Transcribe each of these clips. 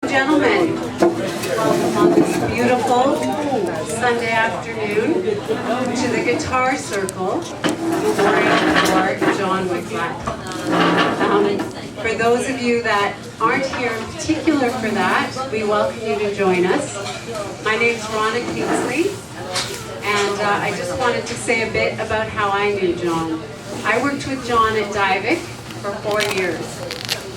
Gentlemen, welcome on this beautiful Sunday afternoon to the Guitar Circle for John Wifladt. For those of you that aren't here in particular for that, we welcome you to join us. My name's Ronna Kingsley, and I just wanted to say a bit about how I knew John. I worked with John at Divik for 4 years.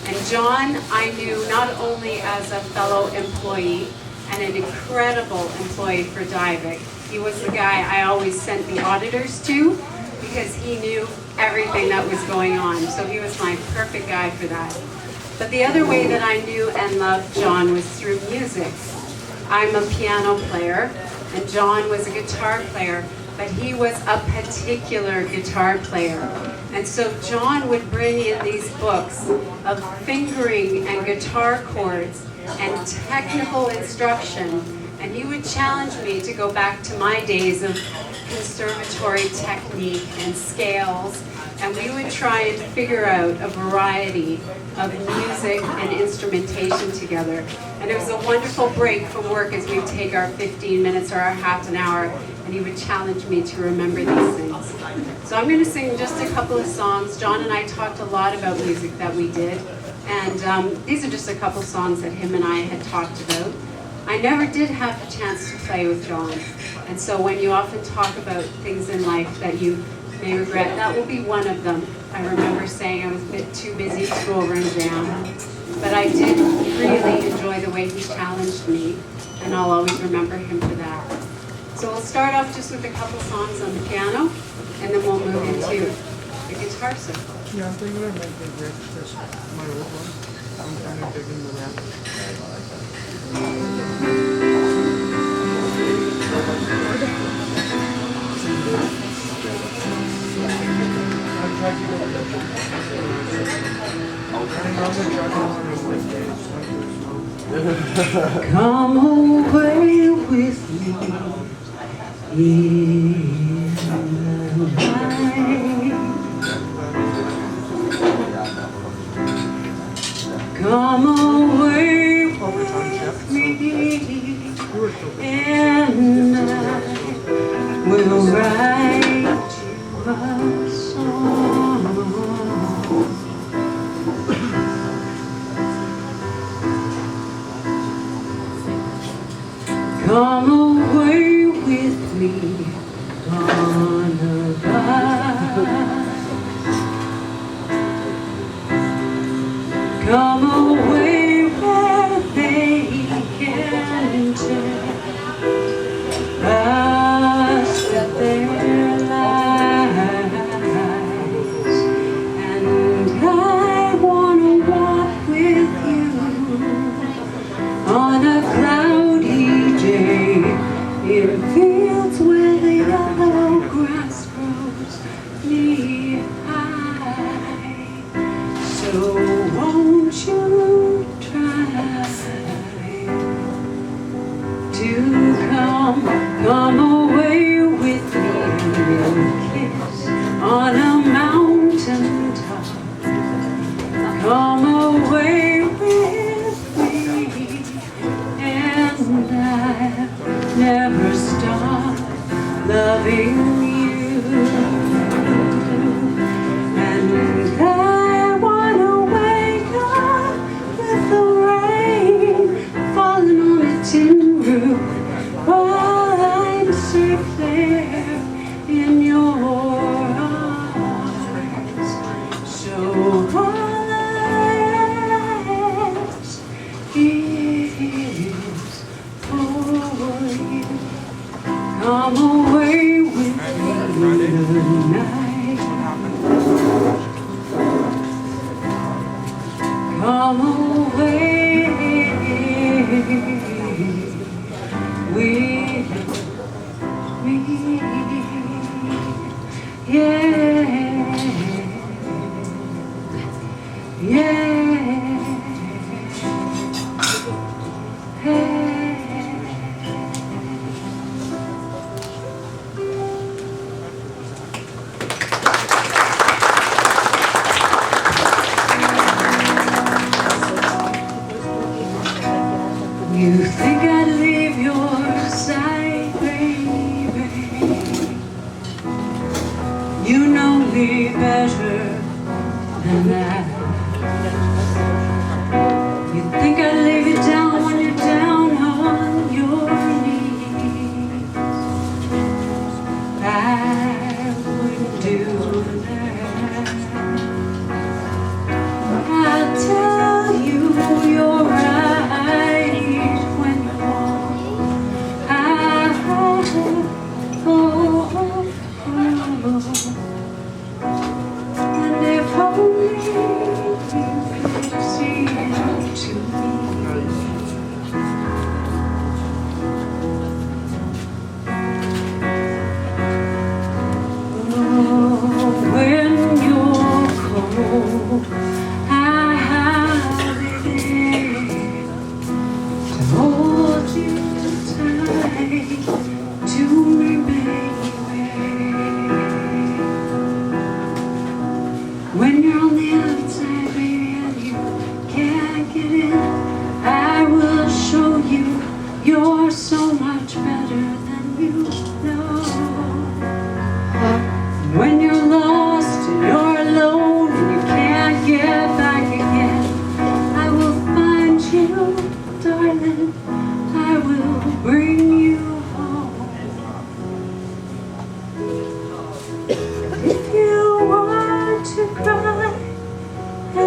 And John, I knew not only as a fellow employee and an incredible employee for Divik. He was the guy I always sent the auditors to because he knew everything that was going on. So he was my perfect guy for that. But the other way that I knew and loved John was through music. I'm a piano player, and John was a guitar player, but he was a particular guitar player. And so John would bring in these books of fingering and guitar chords and technical instruction, and he would challenge me to go back to my days of conservatory technique and scales, and we would try and figure out a variety of music and instrumentation together. And it was a wonderful break from work as we'd take our 15 minutes or our half an hour, and he would challenge me to remember these things. So I'm going to sing just a couple of songs. John and I talked a lot about music that we did, and these are just a couple songs that him and I had talked about. I never did have the chance to play with John, and so when you often talk about things in life that you may regret, that will be one of them. I remember saying I was a bit too busy to go over and jam, but I did really enjoy the way he challenged me, and I'll always remember him for that. So we'll start off just with a couple songs on the piano, and then we'll move into the guitar circle. Yeah, I'm thinking of making this my old one. I'm kind of digging the rap. Come away with me in the night. Come away with me, and I will write you a song. Come away with me on a ride. Come away where they can tell us that their lives, and I wanna walk with you on a cloudy day in fields where the yellow grass grows knee high. So won't you try to come away with me and kiss on a mountain top. Come away with me, and I'll never stop loving you. And I wanna wake up with the rain falling on a tin roof while I'm safe there in your arms. So all I ask is for you. Come away with me You think I'd leave your side, baby? You know me better than that. You think I'd leave you down when you're down on your knees? I wouldn't do that. I'll tell you you're right when you're wrong. And if only you could see into me. Oh, when you're cold, I'll be there to hold you tight to me, baby. When you're on the outside, baby, and you can't get in, I will show you you're so much better than you know. When you're lost and you're alone and you can't get back again, I will find you, darling. I will bring you home. If you want to cry, I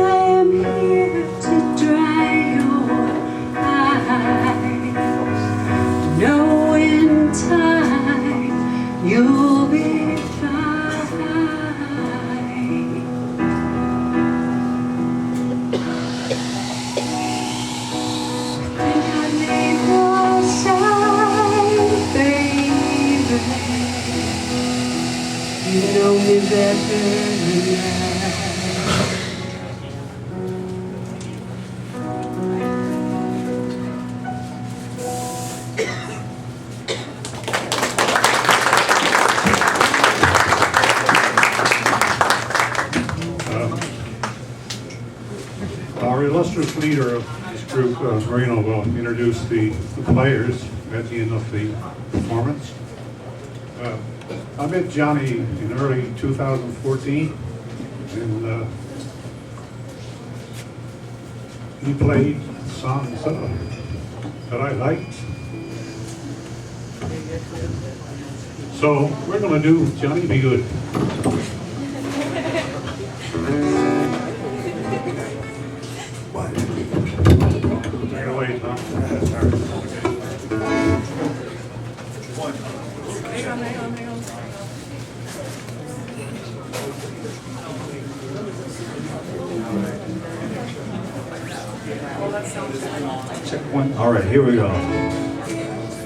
am here to dry your eyes. Know in time you'll be fine. Think I need your side, baby. You know me better than that. Our illustrious leader of this group, Marino, will introduce the players at the end of the performance. I met Johnny in early 2014, and he played songs that I liked. So we're going to do Johnny B Goode. Wait, huh? Hang on. Check one. All right, here we go.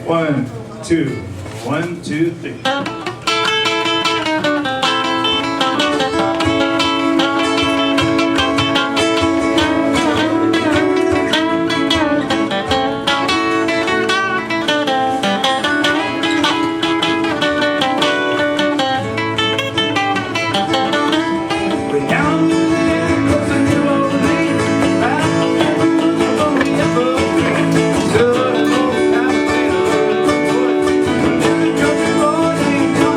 1, 2, 1, 2, 3. Good old Alabama.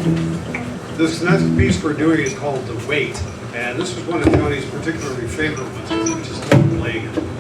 This next piece we're doing is called The Weight, and this was one of Johnny's particularly favorite ones because he just loved playing it.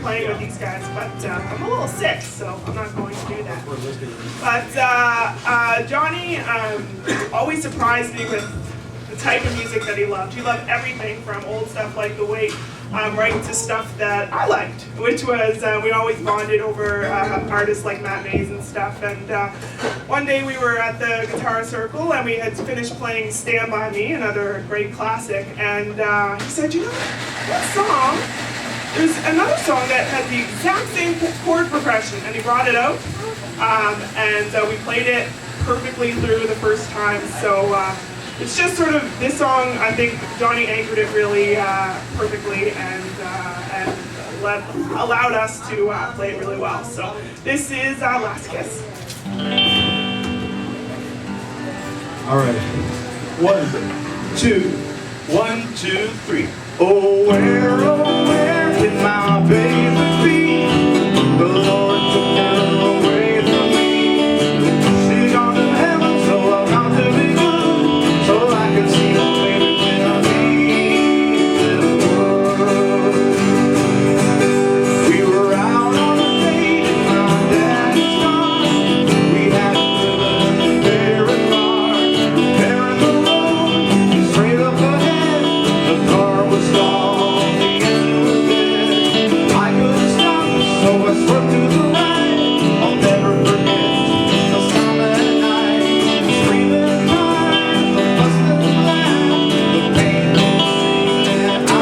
playing with these guys, but I'm a little sick, so I'm not going to do that. But Johnny always surprised me with the type of music that he loved. He loved everything from old stuff like the Wait right to stuff that I liked, which was we always bonded over artists like Matt Mays and stuff. And one day we were at the Guitar Circle and we had finished playing Stand By Me, another great classic, and he said, you know, that song, there's another song that had the exact same chord progression, and he brought it out, and we played it perfectly through the first time. So it's just sort of, this song, I think Johnny anchored it really perfectly and allowed us to play it really well. So this is Last Kiss. All right. 1, 2, 1, 2, 3. Oh, where can my baby be? The Lord took her away from me. She's gone to heaven, so I've got to be good, so I can see the baby when I leave this world. We were out on a date in my daddy's car. We had driven very far. There in the road, straight up ahead, the car was stalled, the engine was dead. I couldn't stop, so I swerved to the right. I'll never forget the sound that night. The screaming cars, the fuss and the laugh, the pain and the shame that I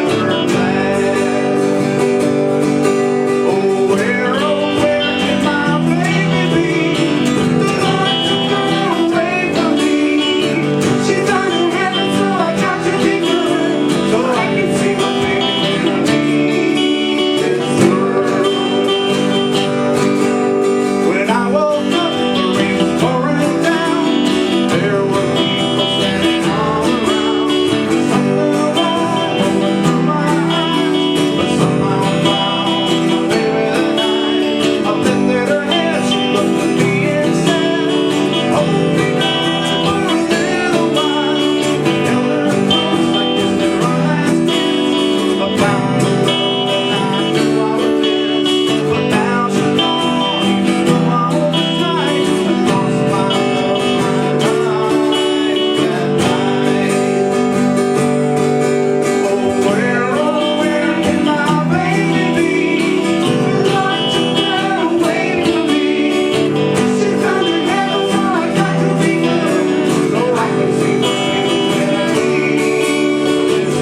heard last. Oh, where can my baby be? The Lord took her away from me. She's on to heaven, so I got to be good, so I can see my baby when I leave this world. When I woke up, the rain was pouring down. There were people standing all around. Something wrong rolling through my eyes, but somehow I found my baby that night. I lifted her head, she looked at me and said, hold me down for a little while. Held her close like this was our last kiss. I found the love that I knew I would miss, but now she's gone, even though I hold her tight. I lost my love, my life that night. Oh, where can my baby be? The Lord took her away from me. She's gone to heaven, so I got to be good, so I can see my baby when I leave this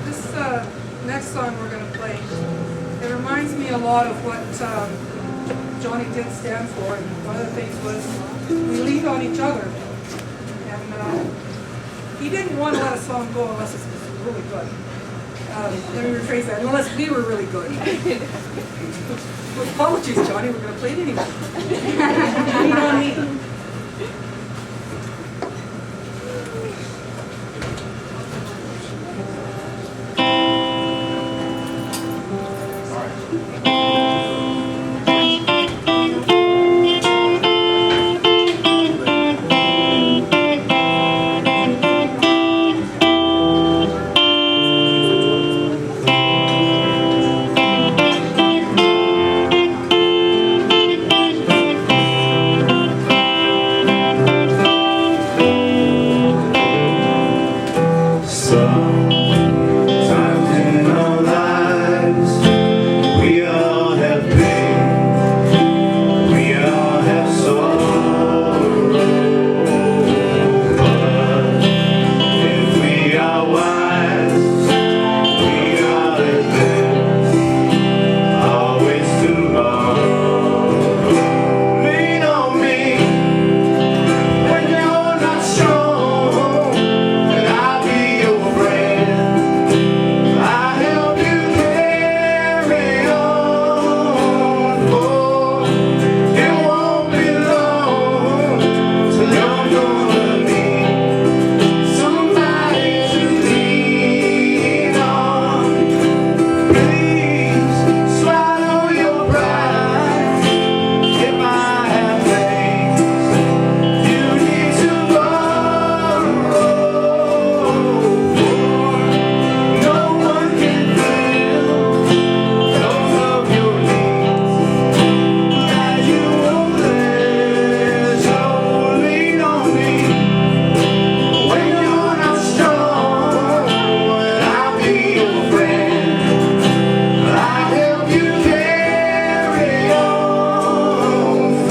This next song we're going to play, it reminds me a lot of what Johnny did stand for, and one of the things was we lean on each other, and he didn't want to let a song go unless it was really good. Let me rephrase that, unless we were really good. With apologies, Johnny, we're going to play it anyway. Lean on me.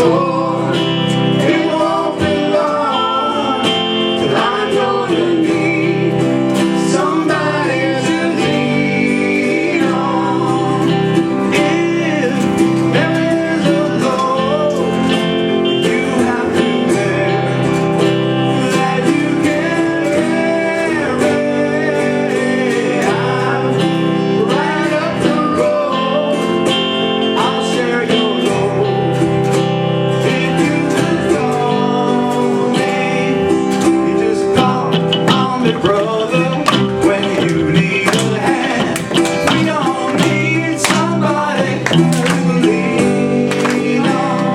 Oh, it won't be long till I'm gonna need somebody to lean on. If there is a load you have to bear that you can't carry, I'm right up the road. I'll share your load. If you just call me, you just call on me, brother, when you need a hand. We don't need somebody to lean on.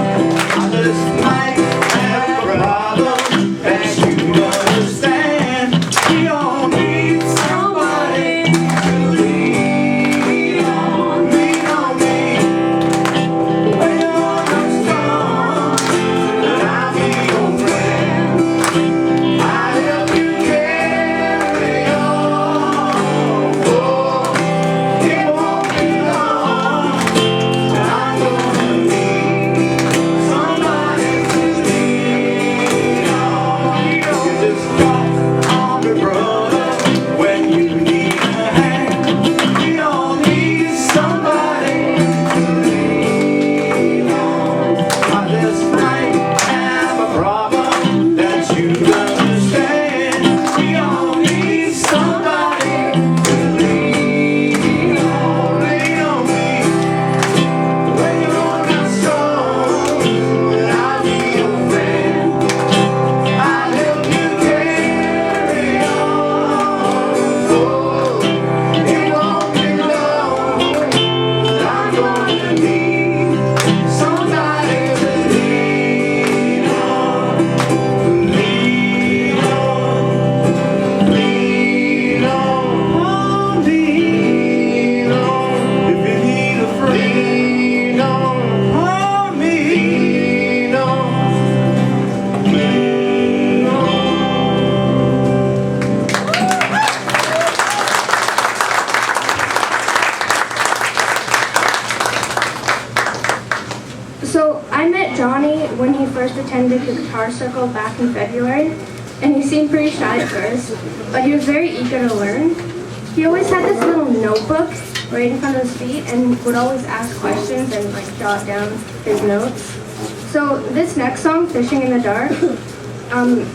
I just might have a problem that you understand. We don't need somebody to lean on. Lean on me when you're not strong, and I'll be your friend. I'll help you carry on. Oh, it won't be long till I'm gonna need somebody to lean on. You just call on me, brother, when you need a hand. We don't need somebody to lean on. I just might have a problem that you understand. We don't need somebody to lean on. Lean on me when you're not strong, and I'll be your friend. I'll help you carry on. Oh, it won't be long till I'm gonna need somebody to lean on. Lean on, lean on, lean on. If you need a friend, lean on me, lean on, lean on. So I met Johnny when he first attended the Guitar Circle back in February, and he seemed pretty shy at first, but he was very eager to learn. He always had this little notebook right in front of his feet and would always ask questions and like jot down his notes. So this next song, Fishing in the Dark,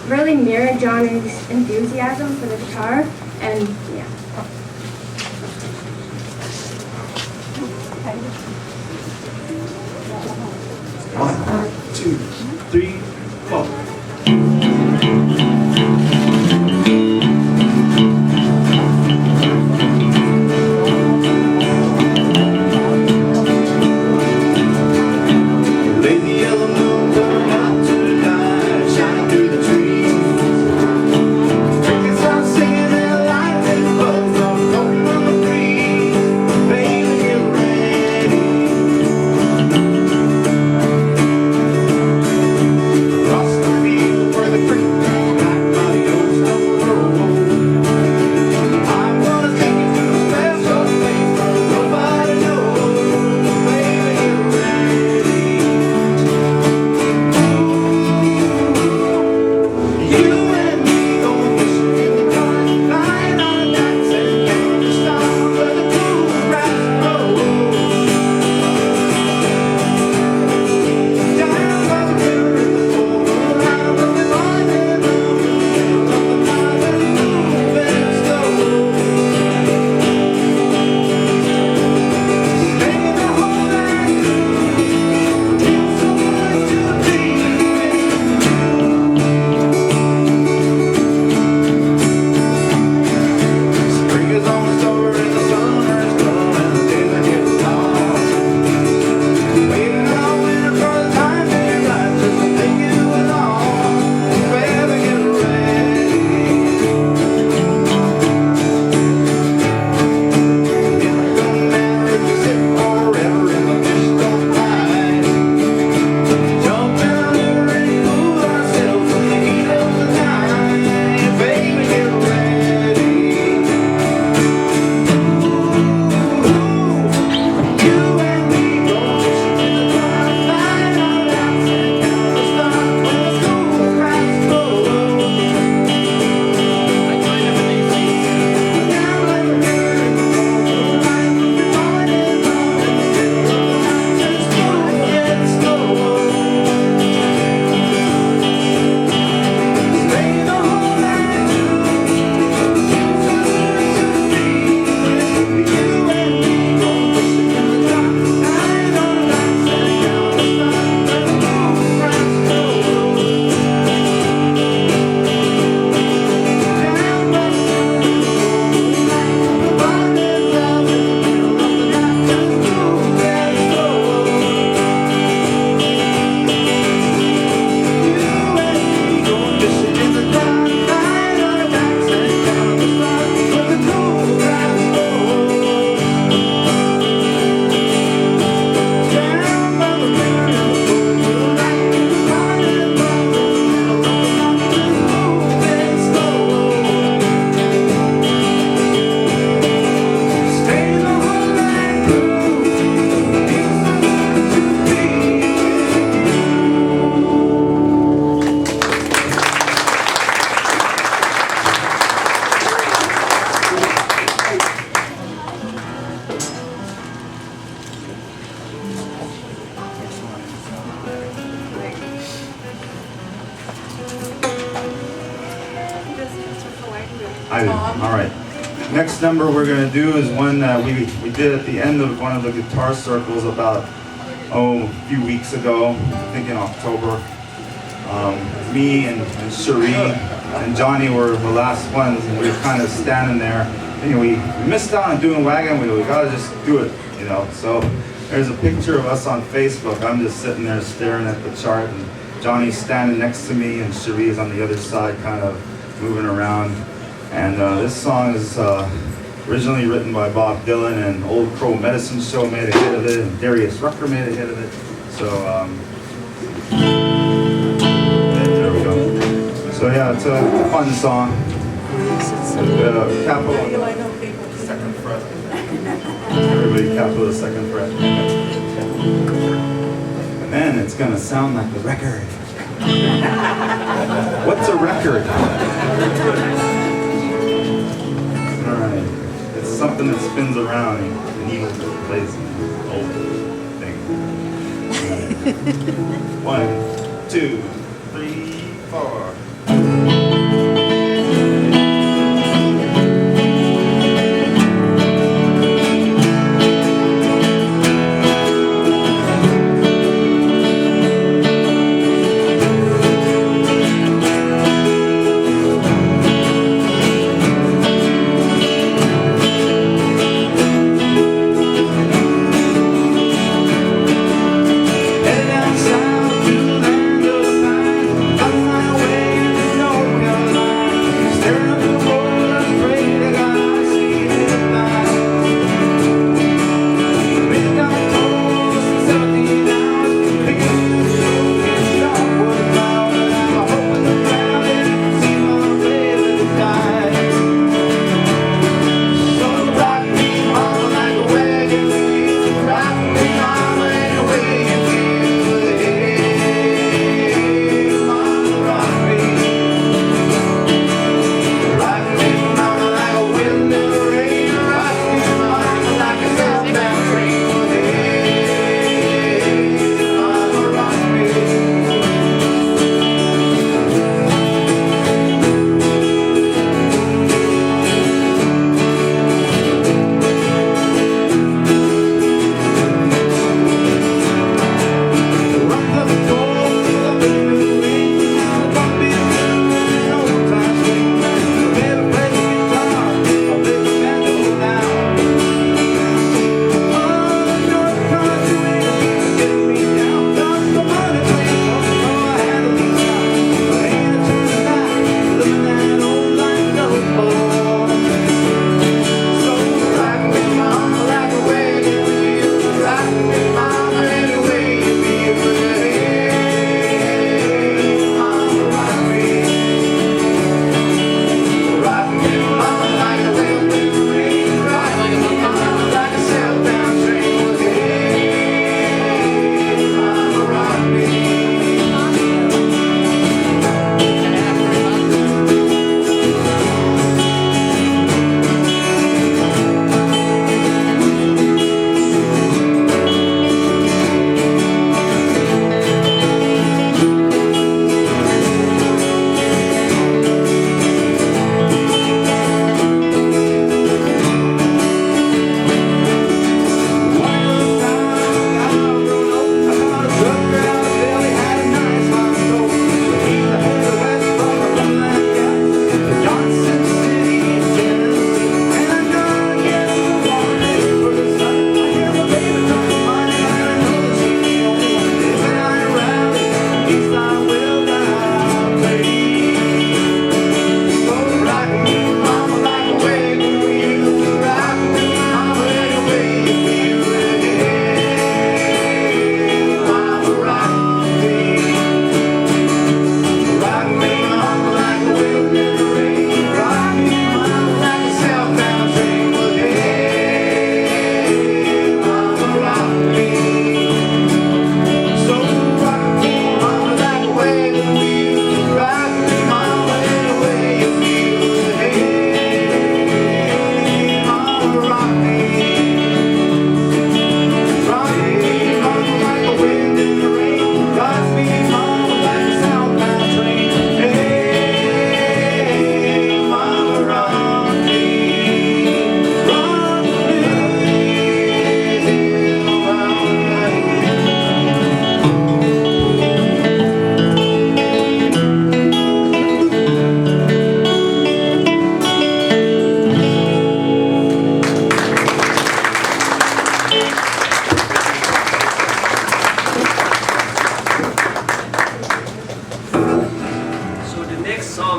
really mirrored Johnny's enthusiasm for the guitar, and yeah. One, two, three, four. Lazy yellow moon coming out tonight, shining through the trees. Crickets are singing their lightning bugs are floating on the breeze. Baby, get ready. Thanks, did. Bob. All right. Next number we're going to do is one that we did at the end of one of the guitar circles about, a few weeks ago, I think in October. Me and Cherie and Johnny were the last ones, and we were kind of standing there. And we missed out on doing Wagon Wheel. We got to just do it, you know. So there's a picture of us on Facebook. I'm just sitting there staring at the chart, and Johnny's standing next to me, and Cherie is on the other side, kind of moving around. And this song is originally written by Bob Dylan, and Old Crow Medicine Show made a hit of it, and Darius Rucker made a hit of it. So, there we go. So yeah, it's a fun song. Capital on the second fret. Everybody capital the second fret. And then it's gonna sound like a record. What's a record? Alright. It's something that spins around and the needle plays the whole thing. Right. 1, 2, 3, 4. Headed down south to the land of the pine, on my way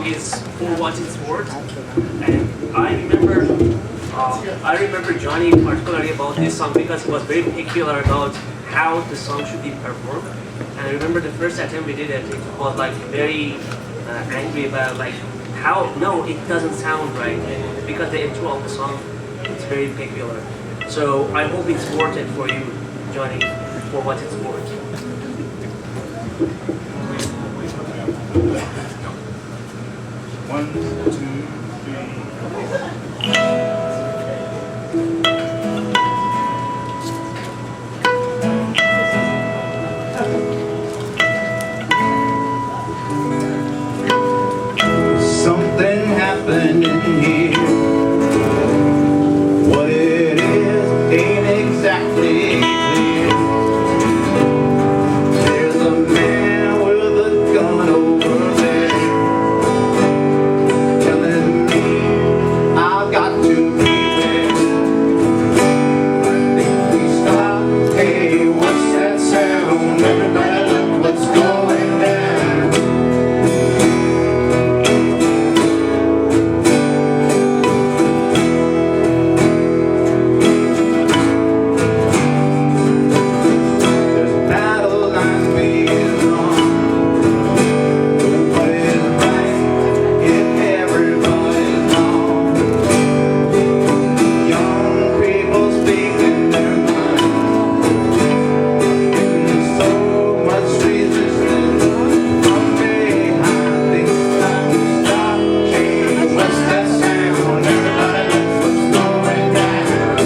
song is For What It's Worth, and I remember Johnny particularly about this song because he was very particular about how the song should be performed. And I remember the first attempt we did it was like very angry about like how no, it doesn't sound right because the intro of the song it's very peculiar. So I hope it's worth it for you, Johnny, for what it's worth. One, two, something happened in here. What it is ain't exactly clear. There's a man with a gun over there telling me I've got to beware. I think we stop. Hey, what's that sound? Everybody look what's going down. There's battle lines being drawn. What is right if everybody's gone? Young people speaking their mind. There's so much resistance from behind. Think it's time to stop. Hey, what's that sound? Everybody look what's going down.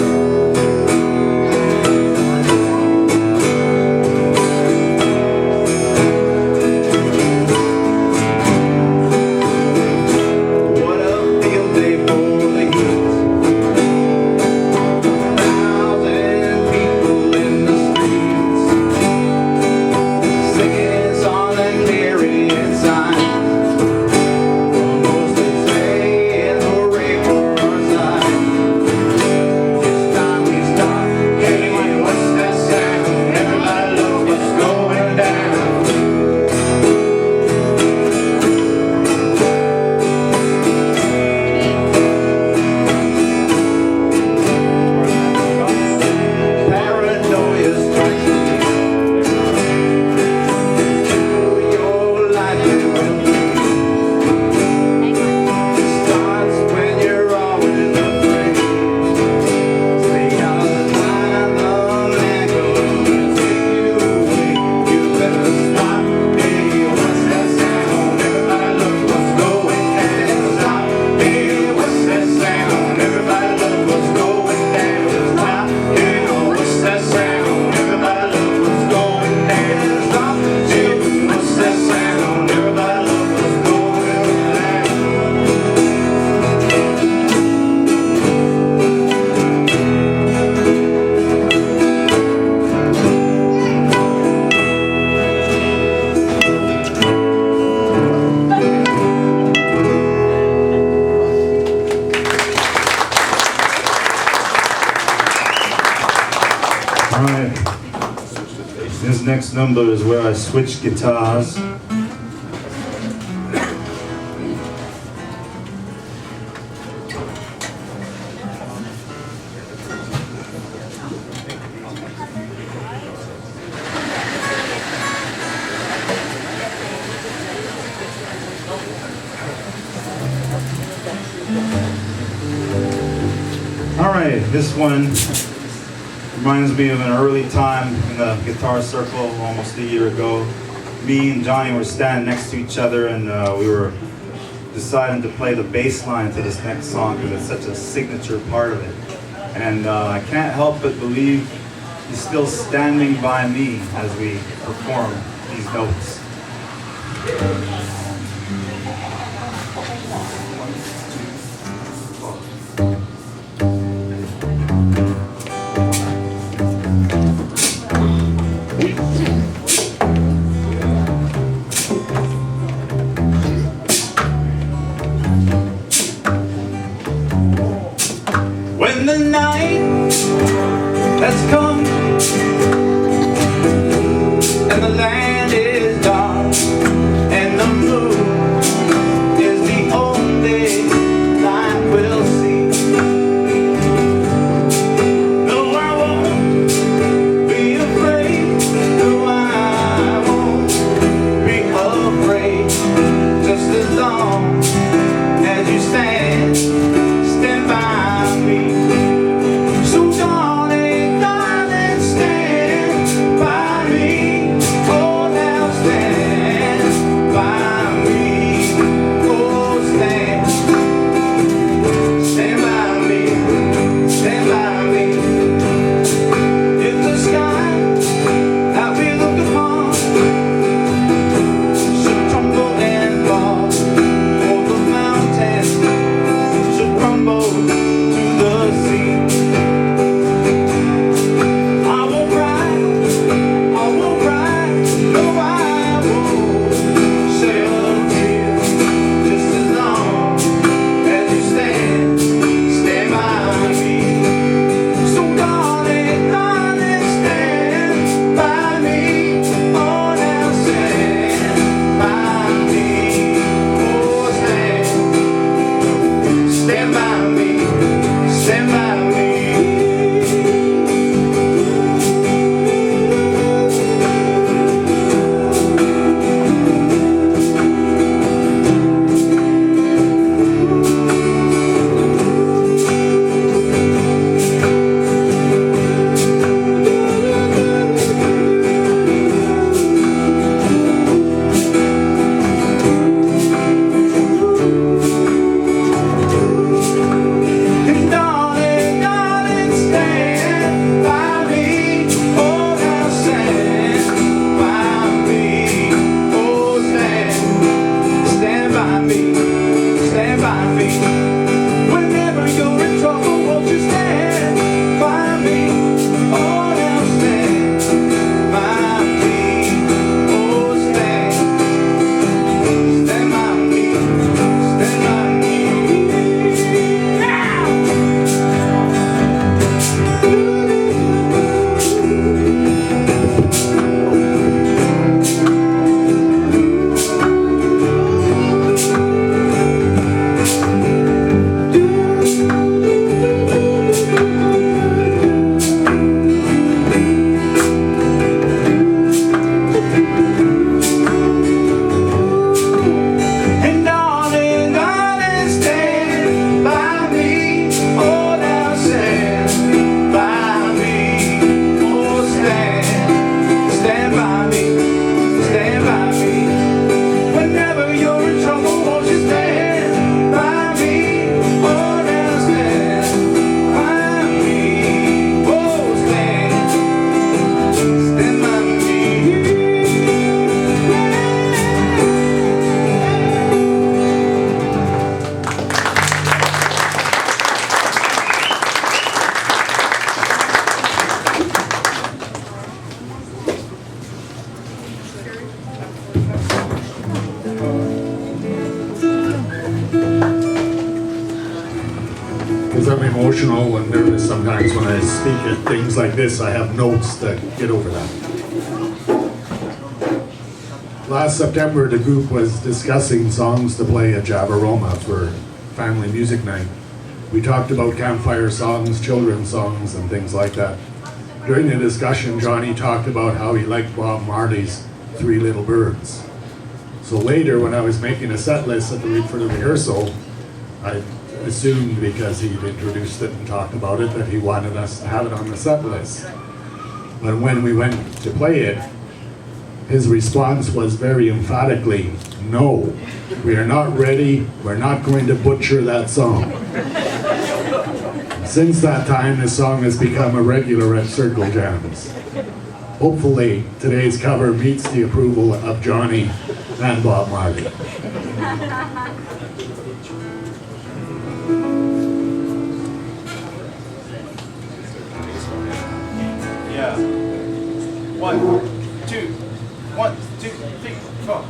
What a field day for the heat. 1,000 people in the streets, singing songs and carrying signs. Mostly saying hooray for our side. It's time we stop. Hey, what's that sound? Everybody look what's going down. Paranoia strikes me. Your life it will be. Starts when you're always afraid. Stay out of line, the man gonna take you away. You better stop. Hey, what's that sound? Everybody look what's going down. Stop. Hey, what's that sound? Everybody look what's going down. Stop. Hey, what's that sound? Everybody look what's going down. Stop. Hey, what's that sound? Everybody look what's going down. All right. This next number is where I switch guitars. All right, this one reminds me of an early time in the Guitar Circle almost a year ago. Me and Johnny were standing next to each other and we were deciding to play the bass line to this next song because it's such a signature part of it. And I can't help but believe he's still standing by me as we perform these notes. When the night has come and the land is dark, emotional and nervous sometimes when I speak at things like this. I have notes that get over that. Last September, the group was discussing songs to play at Javaroma for family music night. We talked about campfire songs, children's songs, and things like that. During the discussion, Johnny talked about how he liked Bob Marley's Three Little Birds. So later, when I was making a set list for the rehearsal, I assumed because he'd introduced it and talked about it that he wanted us to have it on the set list. But when we went to play it, his response was very emphatically, no, we are not ready, we're not going to butcher that song. Since that time, this song has become a regular at Circle Jams. Hopefully, today's cover meets the approval of Johnny and Bob Marley. Yeah. 1, 2, 1, 2, 3, 4.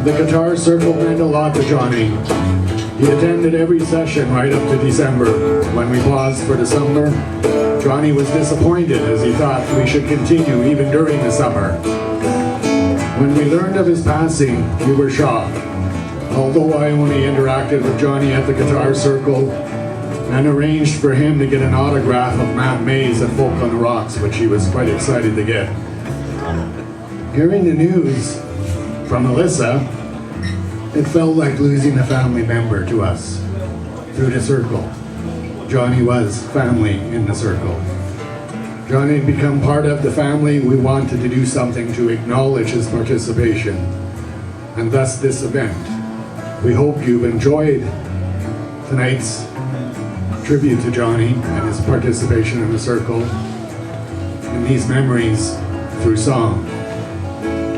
The Guitar Circle meant a lot to Johnny. He attended every session right up to December. When we paused for the summer, Johnny was disappointed as he thought we should continue even during the summer. When we learned of his passing, we were shocked. Although I only interacted with Johnny at the Guitar Circle and arranged for him to get an autograph of Matt Mays at Folk on the Rocks, which he was quite excited to get. Hearing the news from Alyssa, it felt like losing a family member to us through the circle. Johnny was family in the circle. Johnny had become part of the family. We wanted to do something to acknowledge his participation, and thus this event. We hope you've enjoyed tonight's tribute to Johnny and his participation in the circle and these memories through song.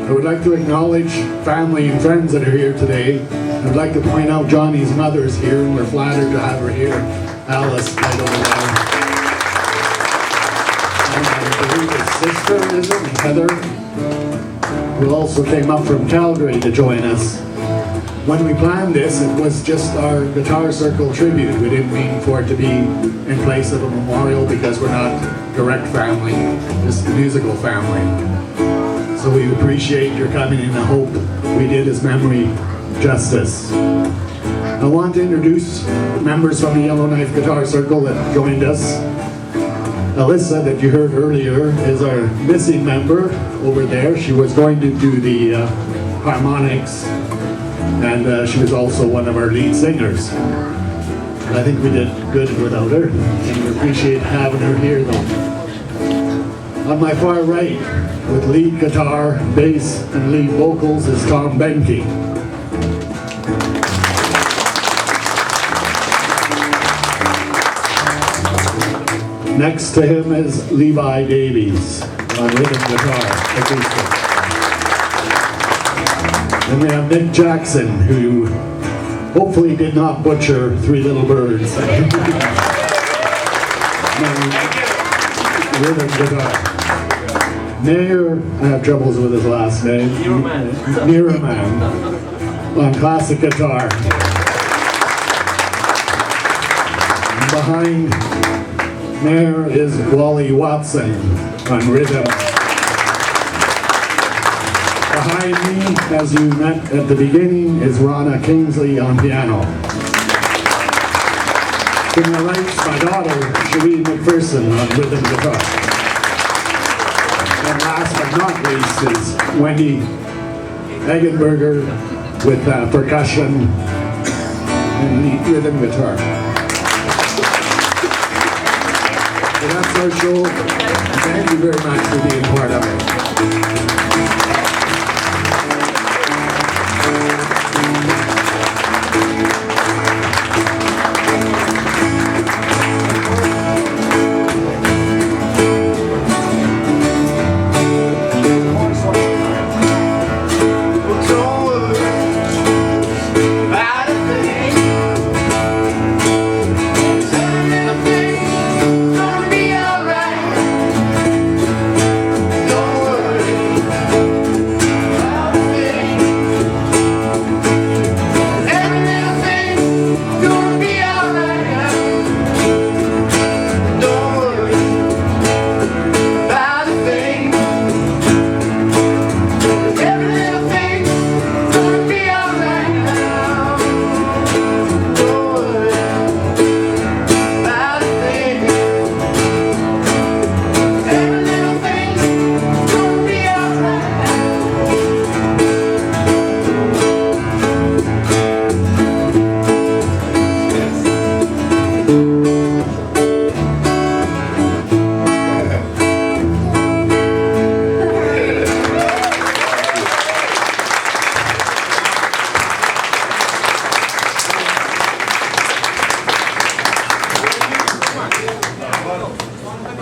I would like to acknowledge family and friends that are here today. I'd like to point out Johnny's mother's here, and we're flattered to have her here. Alice, right over there. And I believe his sister, is it? Heather, who also came up from Calgary to join us. When we planned this, it was just our Guitar Circle tribute. We didn't mean for it to be in place of a memorial because we're not direct family, just the musical family. So we appreciate your coming and I hope we did his memory justice. I want to introduce members from the Yellowknife Guitar Circle that joined us. Alyssa, that you heard earlier, is our missing member over there. She was going to do the harmonics, and she was also one of our lead singers. I think we did good without her, and we appreciate having her here though. On my far right, with lead guitar, bass, and lead vocals is Tom Benke. Next to him is Levi Davies on rhythm guitar, acoustic. Then we have Nick Jackson, who hopefully did not butcher Three Little Birds. Rhythm guitar. Mayor, I have troubles with his last name. Niraman on classic guitar. And behind Mayor is Wally Watson on rhythm. Behind me, as you met at the beginning, is Ronna Kingsley on piano. To my right, my daughter, Sheree McPherson on rhythm guitar. And last but not least is Wendy Eggenberger with percussion and lead rhythm guitar. So that's our show. Thank you very much for being part of it.